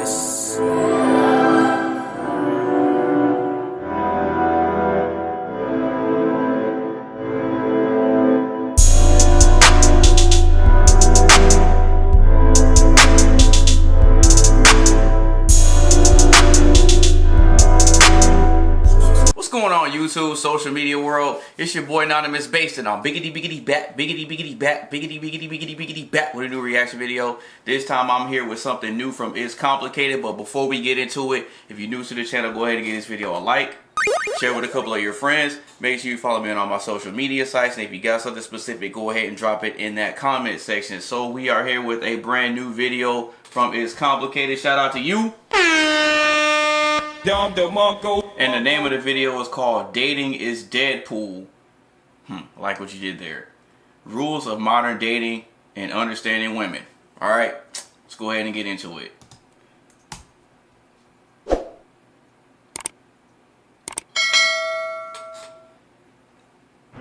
this. What's going on, YouTube, social media world? It's your boy AnonymousBased, and I'm biggity back with a new reaction video. This time I'm here with something new from Is Complicated, but before we get into it, if you're new to the channel, go ahead and give this video a like, share with a couple of your friends, make sure you follow me on all my social media sites, and if you got something specific, go ahead and drop it in that comment section. So we are here with a brand new video from Is Complicated. Shout out to you. And the name of the video is called Dating Is DEADPool. I like what you did there. Rules of Modern Dating and Understanding Women. Alright, let's go ahead and get into it.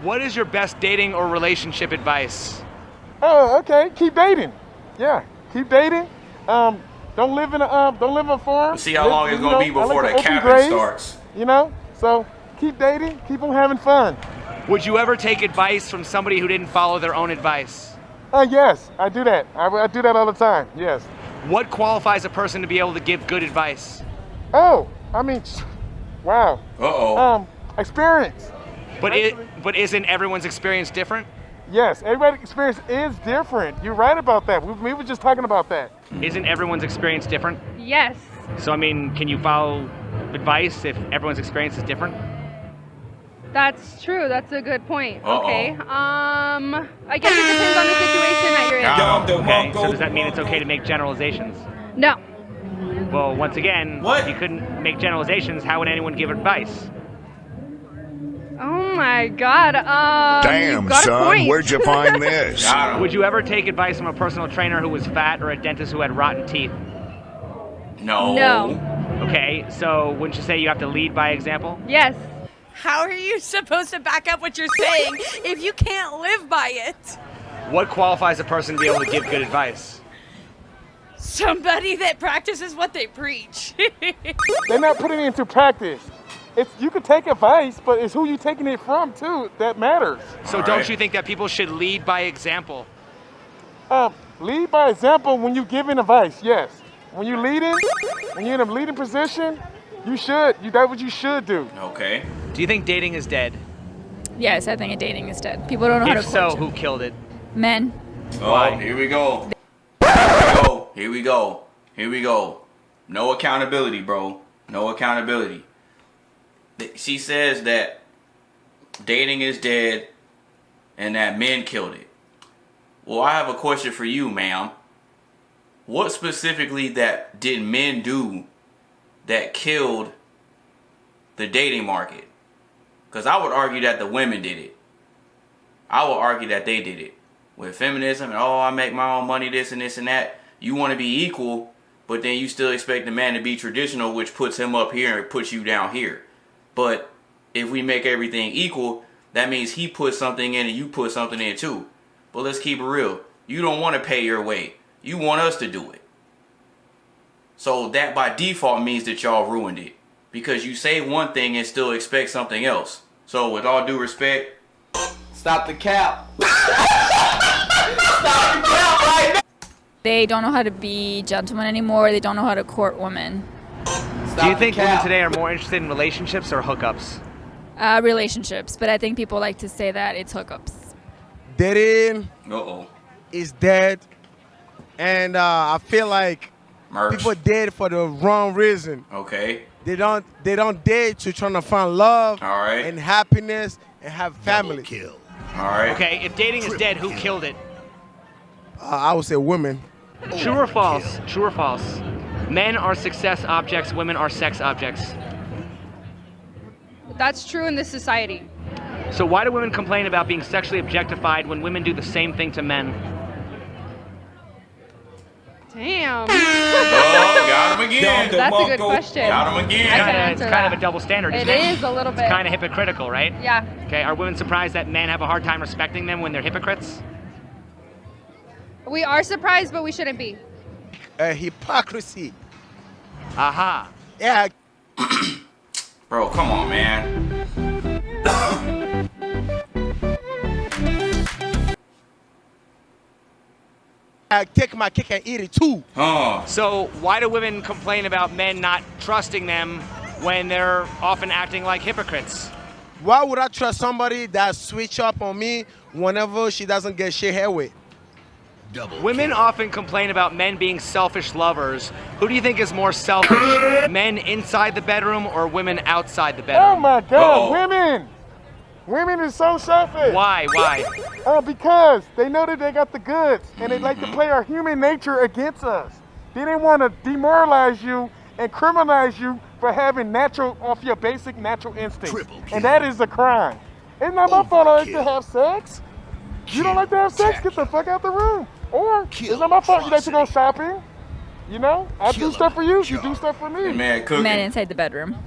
What is your best dating or relationship advice? Oh, okay. Keep dating. Yeah, keep dating. Don't live in a farm. See how long it's gonna be before the capping starts. You know, so keep dating, keep on having fun. Would you ever take advice from somebody who didn't follow their own advice? Yes, I do that. I do that all the time. Yes. What qualifies a person to be able to give good advice? Oh, I mean, wow. Experience. But isn't everyone's experience different? Yes, everybody's experience is different. You're right about that. We were just talking about that. Isn't everyone's experience different? Yes. So I mean, can you follow advice if everyone's experience is different? That's true. That's a good point. Okay. I guess it depends on the situation that you're in. Okay, so does that mean it's okay to make generalizations? No. Well, once again, if you couldn't make generalizations, how would anyone give advice? Oh my God. Damn, son, where'd you find this? Would you ever take advice from a personal trainer who was fat or a dentist who had rotten teeth? No. No. Okay, so wouldn't you say you have to lead by example? Yes. How are you supposed to back up what you're saying if you can't live by it? What qualifies a person to be able to give good advice? Somebody that practices what they preach. They're not putting it into practice. You could take advice, but it's who you're taking it from too that matters. So don't you think that people should lead by example? Lead by example when you're giving advice, yes. When you're leading, when you're in a leading position, you should. That's what you should do. Okay. Do you think dating is dead? Yes, I think dating is dead. People don't know how to If so, court. who killed it? Men. Oh, here we go. Here we go. No accountability, bro. No accountability. She says that dating is dead and that men killed it. Well, I have a question for you, ma'am. What specifically did men do that killed the dating market? Because I would argue that the women did it. I would argue that they did it. With feminism and, I make my own money, this and this and that. You want to be equal, but then you still expect the man to be traditional, which puts him up here and puts you down here. But if we make everything equal, that means he puts something in and you put something in too. But let's keep it real. You don't want to pay your way. You want us to do it. So that by default means that y'all ruined it. Because you say one thing and still expect something else. So with all due respect, stop the cap. Stop the cap right now. They don't know how to be gentlemen anymore. They don't know how to court women. Do you think women today are more interested in relationships or hookups? Relationships, but I think people like to say that it's hookups. Dating is dead, and I feel like people date for the wrong reason. Okay. They don't date to trying to find love and happiness and have family. Kill. Okay, if dating is dead, who killed it? I would say women. True or false? True or false? Men are success objects, women are sex objects. That's true in this society. So why do women complain about being sexually objectified when women do the same thing to men? Damn. Oh, got him again. That's a good question. Got him again. It's kind of a double standard, isn't it? It is a little bit. It's kind of hypocritical, right? Yeah. Okay, are women surprised that men have a hard time respecting them when they're hypocrites? We are surprised, but we shouldn't be. Hypocrisy. Aha. Yeah. Bro, come on, man. I take my cake and eat it too. So why do women complain about men not trusting them when they're often acting like hypocrites? Why would I trust somebody that switch up on me whenever she doesn't get shit her way? Women often complain about men being selfish lovers. Who do you think is more selfish, men inside the bedroom or women outside the bedroom? Oh my God, women! Women is so selfish. Why? Because they know that they got the goods and they like to play our human nature against us. They didn't want to demoralize you and criminalize you for having off your basic natural instinct. And that is a crime. It's not my fault I like to have sex. You don't like to have sex? Get the fuck out the room. Or it's not my fault you like to go shopping. You know, I do stuff for you, you do stuff for me. Man, cooking. Men inside the bedroom.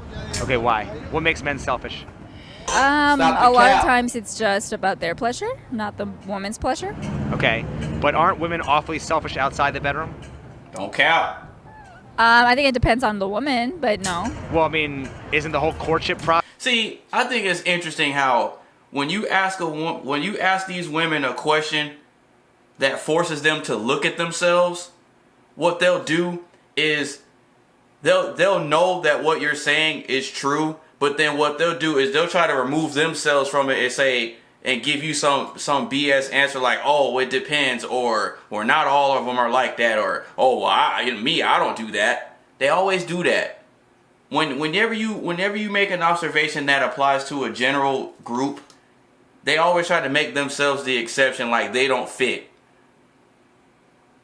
Okay, why? What makes men selfish? A lot of times it's just about their pleasure, not the woman's pleasure. Okay, but aren't women awfully selfish outside the bedroom? Don't count. I think it depends on the woman, but no. Well, I mean, isn't the whole courtship process? See, I think it's interesting how when you ask these women a question that forces them to look at themselves, what they'll do is they'll know that what you're saying is true, but then what they'll do is they'll try to remove themselves from it and say and give you some BS answer like, oh, it depends, or not all of them are like that, or oh, well, I don't do that. They always do that. Whenever you make an observation that applies to a general group, they always try to make themselves the exception, like they don't fit.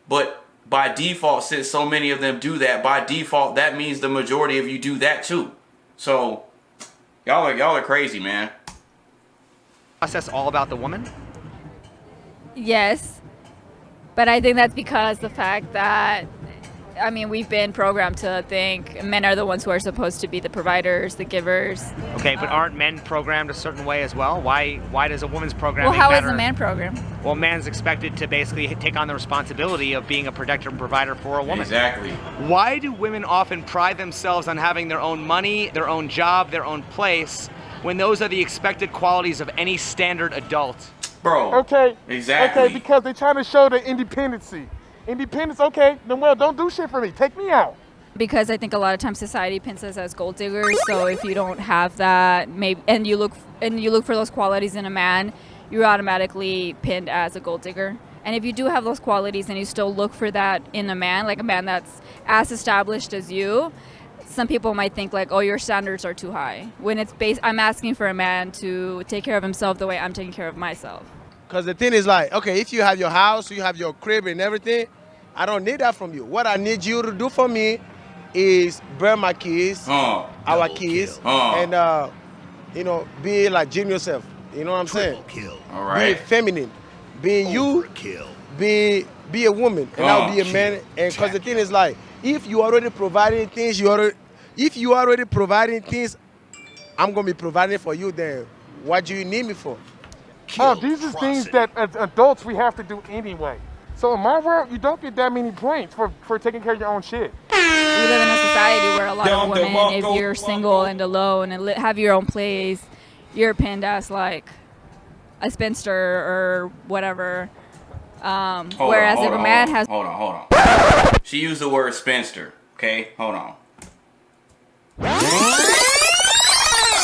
But by default, since so many of them do that, by default, that means the majority of you do that too. So y'all are crazy, man. Process all about the woman? Yes, but I think that's because the fact that, I mean, we've been programmed to think men are the ones who are supposed to be the providers, the givers. Okay, but aren't men programmed a certain way as well? Why does a woman's programming Well, how matter? is a man programmed? Well, man's expected to basically take on the responsibility of being a protector and provider for a woman. Exactly. Why do women often pride themselves on having their own money, their own job, their own place, when those are the expected qualities of any standard adult? Bro. Okay. Exactly. Okay, because they're trying to show the independency. Independence, okay, then well, don't do shit for me. Take me out. Because I think a lot of times society pins us as gold diggers. So if you don't have that, maybe, and you look for those qualities in a man, you're automatically pinned as a gold digger. And if you do have those qualities and you still look for that in a man, like a man that's as established as you, some people might think like, oh, your standards are too high. When it's I'm asking for a man to take care of himself the way I'm taking care of myself. Because the thing is like, okay, if you have your house, you have your crib and everything, I don't need that from you. What I need you to do for me is bear my kids, our kids, and be like Jim yourself. You know what I'm saying? All right. Be feminine. Be you. Be a woman, and I'll be a man. And because the thing is like, if you already providing things, I'm gonna be providing for you. Then what do you need me for? These are things that as adults we have to do anyway. So in my world, you don't get that many points for taking care of your own shit. We live in a society where a lot of women, if you're single and alone and have your own place, you're pinned as like a spinster or whatever. Whereas if a man has... Hold on. She used the word spinster, okay? Hold on.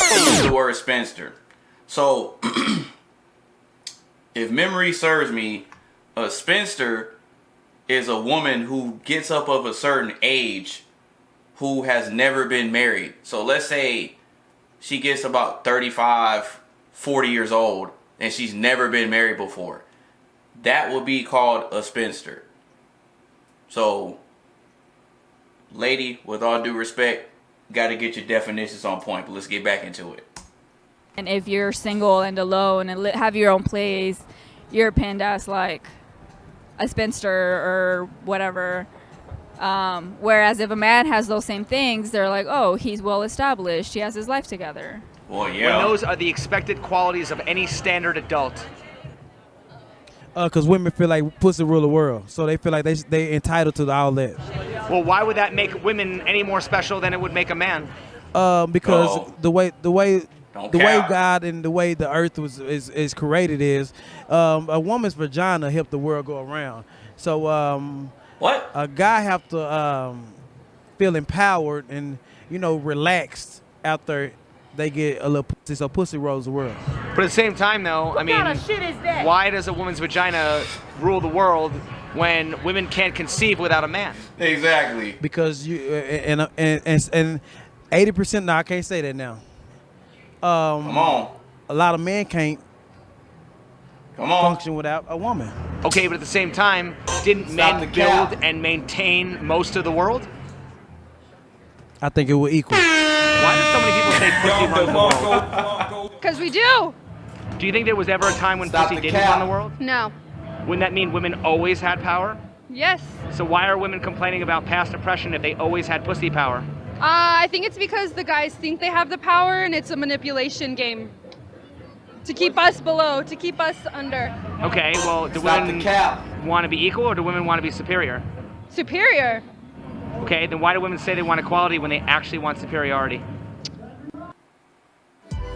She used the word spinster. So, if memory serves me, a spinster is a woman who gets up of a certain age who has never been married. So let's say she gets about 35, 40 years old and she's never been married before. That would be called a spinster. So, lady, with all due respect, got to get your definitions on point, but let's get back into it. And if you're single and alone and have your own place, you're pinned as like a spinster or whatever. Whereas if a man has those same things, they're like, oh, he's well established. He has his life together. Well, yeah. When those are the expected qualities of any standard adult. Because women feel like pussy rule the world. So they feel like they entitled to all that. Well, why would that make women any more special than it would make a man? Because the way cap. God and the way the earth is created is a woman's vagina helped the world go around. So what a guy have to feel empowered and relaxed after they get a little pussy, so pussy rolls the world. But at the same time, though, I mean, why does a woman's vagina rule the world when women can't conceive without a man? Exactly. Because you and 80%. No, I can't say that now. Come on. A lot of men can't function without a woman. Okay, but at the same time, didn't men build and maintain most of the world? I think it will equal. Why do so many people say pussy runs the world? Because we do. Do you think there was ever a time when pussy didn't run the world? No. Wouldn't that mean women always had power? Yes. So why are women complaining about past oppression if they always had pussy power? I think it's because the guys think they have the power and it's a manipulation game. To keep us below, to keep us under. Okay, well, do women want to be equal or do women want to be superior? Superior. Okay, then why do women say they want equality when they actually want superiority?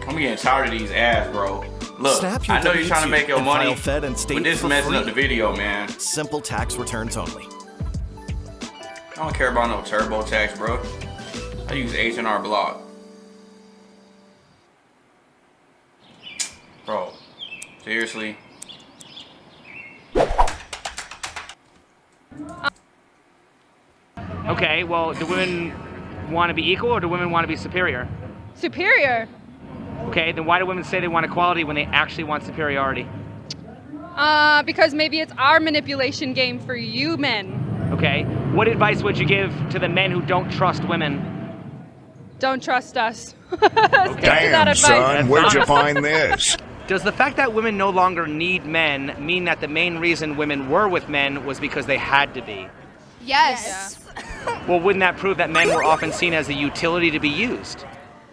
I'm getting tired of these ads, bro. Look, I know you're trying to make your money, but this messing up the video, man. Simple tax returns only. I don't care about no TurboTax, bro. I use H&R Block. Bro, seriously? Okay, well, do women want to be equal or do women want to be superior? Superior. Okay, then why do women say they want equality when they actually want superiority? Because maybe it's our manipulation game for you men. Okay, what advice would you give to the men who don't trust women? Don't trust us. Damn, son, where'd you find this? Does the fact that women no longer need men mean that the main reason women were with men was because they had to be? Yes. Well, wouldn't that prove that men were often seen as a utility to be used?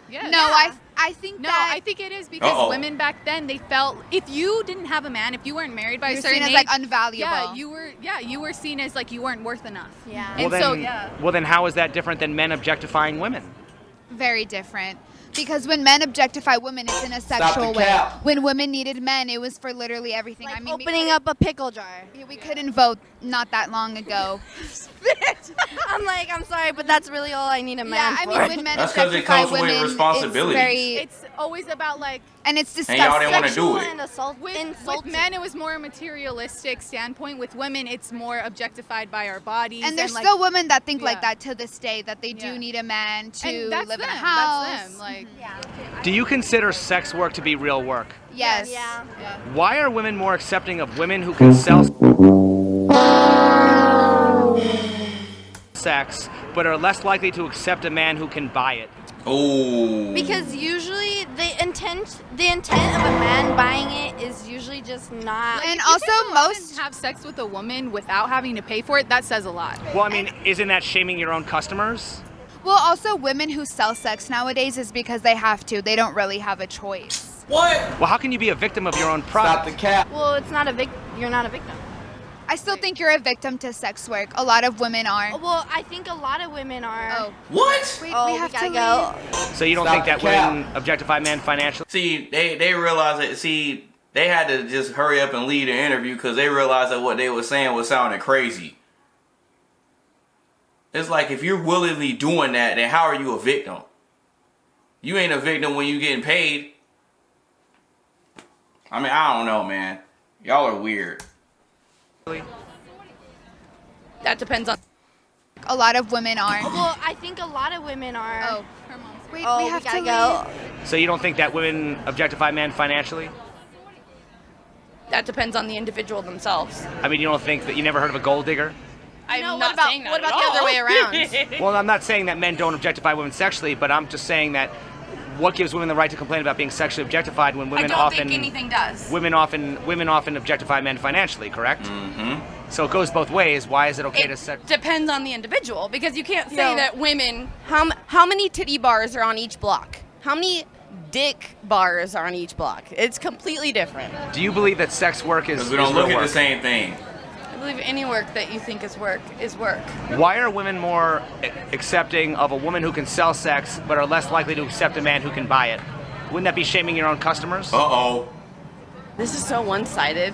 Yeah. No, I think I think it is because women back then, they felt if you didn't have a man, if you weren't married by a certain age, like unvaluable. Yeah, you were seen as like you weren't worth enough. Yeah. Well, then how is that different than men objectifying women? Very different. Because when men objectify women, it's in a sexual way. When women needed men, it was for literally everything. Like opening up a pickle jar. We couldn't vote not that long ago. I'm like, I'm sorry, but that's really all I need a man for. I mean, when men that's because it comes women, with responsibility. It's always about like, and it's disgusting. And y'all didn't want to do it. With men, it was more a materialistic standpoint. With women, it's more objectified by our bodies. And there's still women that think like that to this day, that they do need a man to live in a house. That's them. Like, do you consider sex work to be real work? Yes. Yeah. Why are women more accepting of women who can sell sex, but are less likely to accept a man who can buy it? Oh. Because usually the intent of a man buying it is usually just not. And also, most have sex with a woman without having to pay for it. That says a lot. Well, I mean, isn't that shaming your own customers? Well, also, women who sell sex nowadays is because they have to. They don't really have a choice. What? Well, how can you be a victim of your own product? Stop the cap. Well, it's not you're not a victim. I still think you're a victim to sex work. A lot of women are. Well, I think a lot of women are. Oh. What? Wait, we have gotta to go. So you don't think that women objectify men financially? See, they realized that. See, they had to just hurry up and lead the interview because they realized that what they were saying was sounding crazy. It's like if you're willingly doing that, then how are you a victim? You ain't a victim when you getting paid. I mean, I don't know, man. Y'all are weird. That depends on. A lot of women are. Well, I think a lot of women are. Oh, her mom's. Wait, we have to go. So you don't think that women objectify men financially? That depends on the individual themselves. I mean, you don't think that you never heard of a gold digger? I'm not saying that. What about the other way around? Well, I'm not saying that men don't objectify women sexually, but I'm just saying that what gives women the right to complain about being sexually objectified when women often think anything does. Women often objectify men financially, correct? Mm-hmm. So it goes both ways. Why is it okay to sex? Depends on the individual, because you can't say that women. How many titty bars are on each block? How many dick bars are on each block? It's completely different. Do you believe that sex work is? Because we don't is look real at work? the same thing. believe any work that you think is work is work. Why are women more accepting of a woman who can sell sex, but are less likely to accept a man who can buy it? Wouldn't that be shaming your own customers? Uh-oh. This is so one-sided.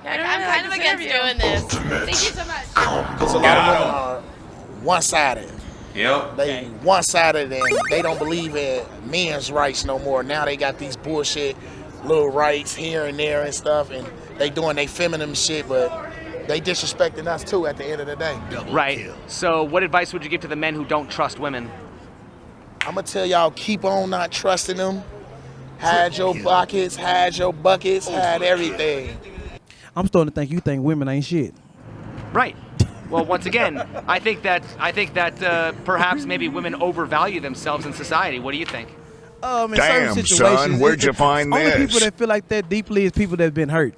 I'm kind of against doing this. Thank you so much. Because a lot of women are one-sided. Yep. They one-sided and they don't believe in men's rights no more. Now they got these bullshit little rights here and there and stuff, and they doing their feminine shit, but they disrespecting us too at the end of the day. Right. So what advice would you give to the men who don't trust women? I'm gonna tell y'all, keep on not trusting them. Hide your buckets, hide everything. I'm starting to think you think women ain't shit. Right. Well, once again, I think that perhaps maybe women overvalue themselves in society. What do you think? In Damn, certain situations, son, where'd you find only this? people that feel like that deeply is people that have been hurt.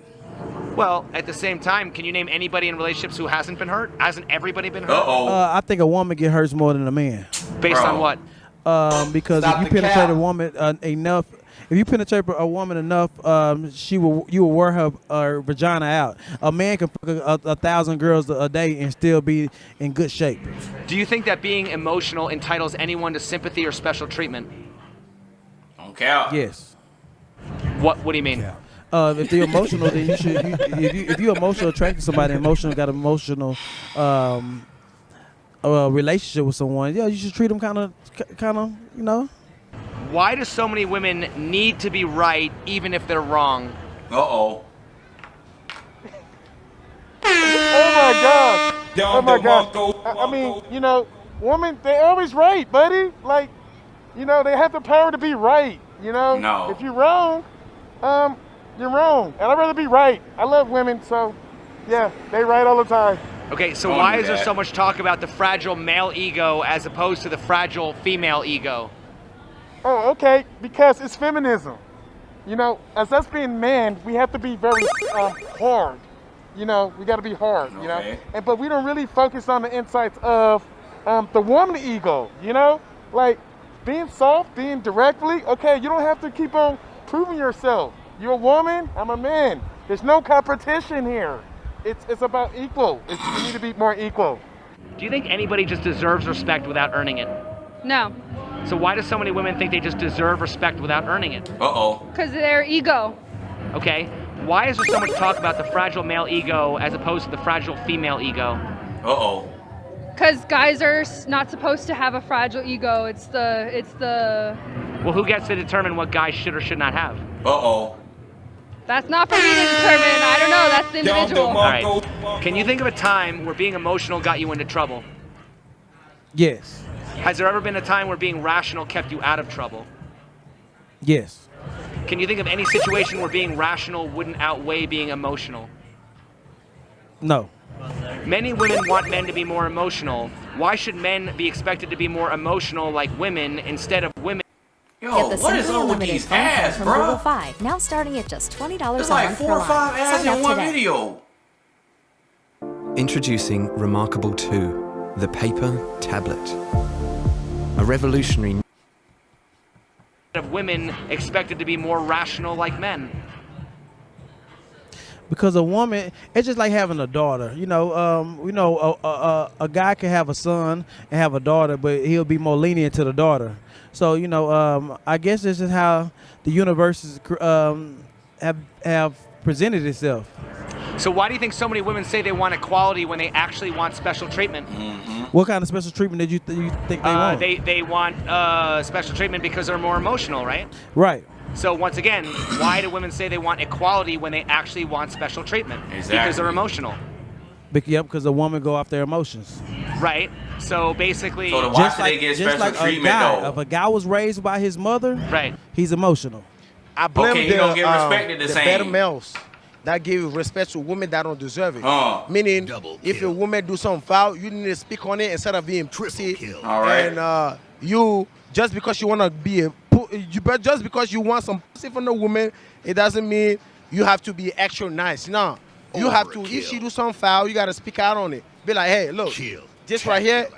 Well, at the same time, can you name anybody in relationships who hasn't been hurt? Hasn't everybody been hurt? I think a woman get hurt more than a man. Based on what? Because if you penetrate a woman enough, if you penetrate a woman enough, you will wear her vagina out. A man can fuck 1,000 girls a day and still be in good shape. Do you think that being emotional entitles anyone to sympathy or special treatment? Don't count. Yes. What do you mean? If they're emotional, then you should. If you're emotional, attracted to somebody, got emotional relationship with someone, yeah, you should treat them kind of, you know. Why do so many women need to be right even if they're wrong? Oh my God. Oh my God. I mean, you know, women, they always right, buddy. Like, you know, they have the power to be right, you know? No. If you're wrong, you're wrong. And I'd rather be right. I love women, so, yeah, they right all the time. Okay, so why is there so much talk about the fragile male ego as opposed to the fragile female ego? Oh, okay, because it's feminism. You know, as us being men, we have to be very hard. You know, we got to be hard, you know? But we don't really focus on the insights of the woman ego, you know? Like, being soft, being directly, okay, you don't have to keep on proving yourself. You're a woman, I'm a man. There's no competition here. It's about equal. You need to be more equal. Do you think anybody just deserves respect without earning it? No. So why do so many women think they just deserve respect without earning it? Because of their ego. Okay. Why is there so much talk about the fragile male ego as opposed to the fragile female ego? Because guys are not supposed to have a fragile ego. It's the. Well, who gets to determine what guys should or should not have? That's not for me to determine. I don't know. That's the individual. All right. Can you think of a time where being emotional got you into trouble? Yes. Has there ever been a time where being rational kept you out of trouble? Yes. Can you think of any situation where being rational wouldn't outweigh being emotional? No. Many women want men to be more emotional. Why should men be expected to be more emotional like women instead of women? Yo, Get the what is Simply up with Unlimited these phone ads, from bro? Google Fi, now starting at just $20 a There's month like 4 per or 5 line. ads Sign in up one today. video. Introducing Remarkable 2, the paper tablet. A revolutionary of women expected to be more rational like men. Because a woman, it's just like having a daughter. You know, a guy can have a son and have a daughter, but he'll be more lenient to the daughter. So, you know, I guess this is how the universe have presented itself. So why do you think so many women say they want equality when they actually want special treatment? What kind of special treatment did you think they want? They want special treatment because they're more emotional, right? Right. So once again, why do women say they want equality when they actually want special treatment? Exactly. Because they're emotional. Yep, because a woman go off their emotions. Right. So basically, So why should they get special treatment though? If a guy was raised by his mother, right, he's emotional. I blame Okay, he don't get respected the same. better males that give respect to women that don't deserve it. Meaning, if a woman do something foul, you need to speak on it instead of being pussy. All right. And you just because you want to be just because you want some pussy from the woman, it doesn't mean you have to be extra nice. No, you have to. If she do something foul, you gotta speak out on it. Be like, hey, look, this right here,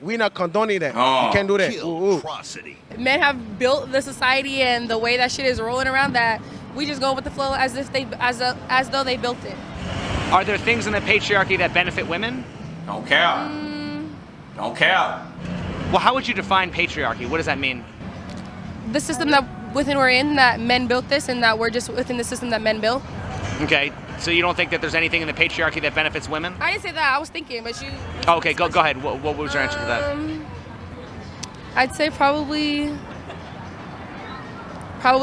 we not condoning that. You can't do that. Men have built the society and the way that shit is rolling around that we just go with the flow as though they built it. Are there things in the patriarchy that benefit women? Don't count. Don't count. Well, how would you define patriarchy? What does that mean? The system that within we're in, that men built this, and that we're just within the system that men built. Okay, so you don't think that there's anything in the patriarchy that benefits women? I didn't say that. I was thinking, but you. Oh, okay, go ahead. What was your answer to that? I'd say probably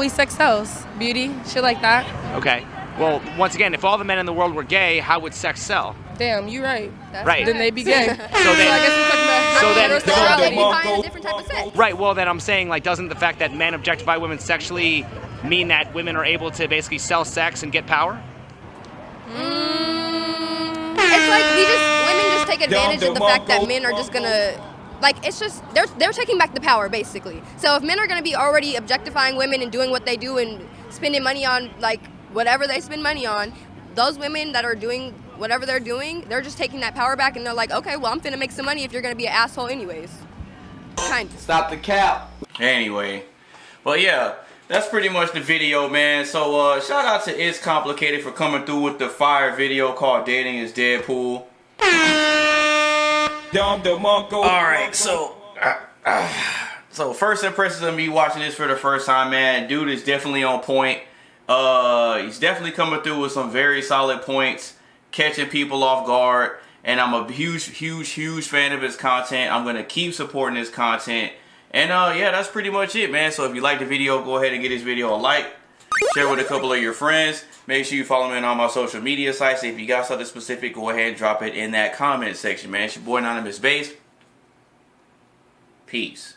sex sells, beauty, shit like that. Okay. Well, once again, if all the men in the world were gay, how would sex sell? Damn, you're right. Right. Then they'd be gay. So then, I guess we're talking about so a different type of sex. Right. Well, then I'm saying, like, doesn't the fact that men objectify women sexually mean that women are able to basically sell sex and get power? It's like women just take advantage of the fact that men are just gonna, like, it's just they're taking back the power basically. So if men are gonna be already objectifying women and doing what they do and spending money on like whatever they spend money on, those women that are doing whatever they're doing, they're just taking that power back and they're like, okay, well I'm finna make some money if you're gonna be an asshole anyways. Kind of. Stop the cap. Anyway, well yeah. That's pretty much the video, man. So, shout out to It's Complicated for coming through with the fire video called Dating Is DEADPool. Alright, so first impressions of me watching this for the first time, man. Dude is definitely on point. He's definitely coming through with some very solid points, catching people off guard. And I'm a huge fan of his content. I'm going to keep supporting his content. And yeah, that's pretty much it, man. So if you like the video, go ahead and give this video a like. Share with a couple of your friends. Make sure you follow me on all my social media sites. If you got something specific, go ahead and drop it in that comment section, man. It's your boy AnonymousBased. Peace.